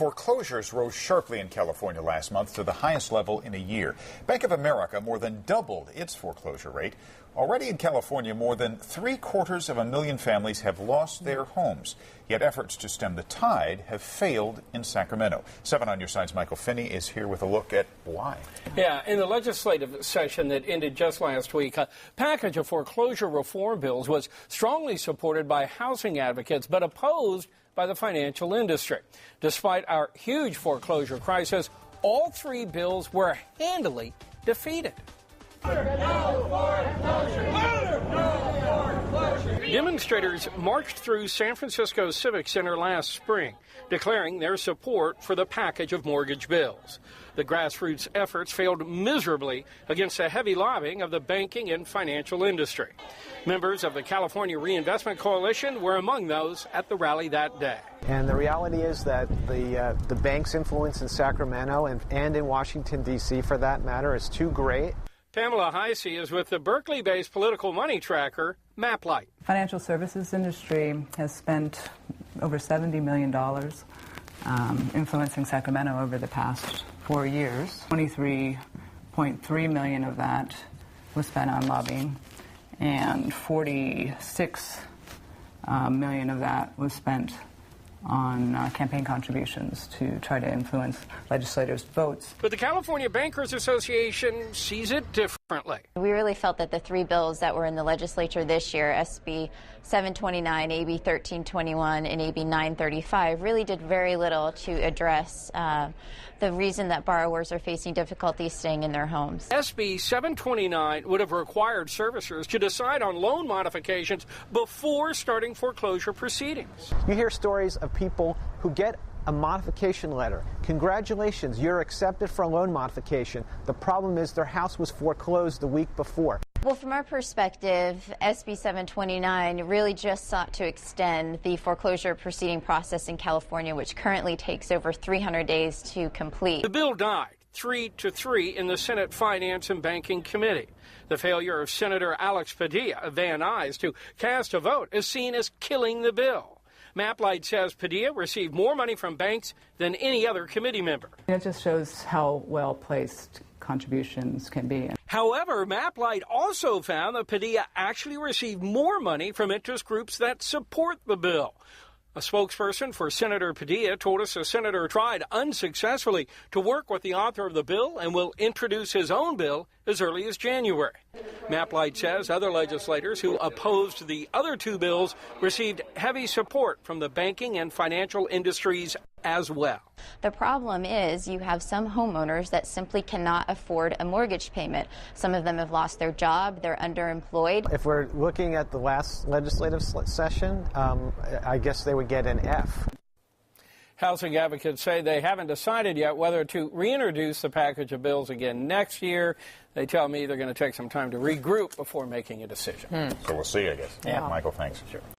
Foreclosures rose sharply in California last month to the highest level in a year. Bank of America more than doubled its foreclosure rate. Already in California, more than 750,000 families have lost their homes. Yet efforts to stem the tide have failed in Sacramento. 7 on your side's Michael Finney is here with a look at why. Yeah, in the legislative session that ended just last week, a package of foreclosure reform bills was strongly supported by housing advocates but opposed by the financial industry. Despite our huge foreclosure crisis, all three bills were handily defeated. Demonstrators marched through San Francisco's Civic Center last spring, declaring their support for the package of mortgage bills. The grassroots efforts failed miserably against the heavy lobbying of the banking and financial industry. Members of the California Reinvestment Coalition were among those at the rally that day. And the reality is that the bank's influence in Sacramento and in Washington, D.C., for that matter, is too great. Pamela Heisey is with the Berkeley-based political money tracker, MapLight. Financial services industry has spent over $70 million influencing Sacramento over the past 4 years. $23.3 million of that was spent on lobbying, and $46 million of that was spent on campaign contributions to try to influence legislators' votes. But the California Bankers Association sees it differently. We really felt that the three bills that were in the legislature this year, SB 729, AB 1321, and AB 935, really did very little to address the reason that borrowers are facing difficulties staying in their homes. SB 729 would have required servicers to decide on loan modifications before starting foreclosure proceedings. You hear stories of people who get a modification letter. Congratulations, you're accepted for a loan modification. The problem is their house was foreclosed the week before. Well, from our perspective, SB 729 really just sought to extend the foreclosure proceeding process in California, which currently takes over 300 days to complete. The bill died 3-3 in the Senate Finance and Banking Committee. The failure of Senator Alex Padilla of Van Nuys to cast a vote is seen as killing the bill. MapLight says Padilla received more money from banks than any other committee member. It just shows how well-placed contributions can be. However, MapLight also found that Padilla actually received more money from interest groups that support the bill. A spokesperson for Senator Padilla told us the senator tried unsuccessfully to work with the author of the bill and will introduce his own bill as early as January. MapLight says other legislators who opposed the other two bills received heavy support from the banking and financial industries as well. The problem is you have some homeowners that simply cannot afford a mortgage payment. Some of them have lost their job, they're underemployed. If we're looking at the last legislative session, I guess they would get an F. Housing advocates say they haven't decided yet whether to reintroduce the package of bills again next year. They tell me they're going to take some time to regroup before making a decision. So we'll see, I guess. Yeah. Michael, thanks. Sure.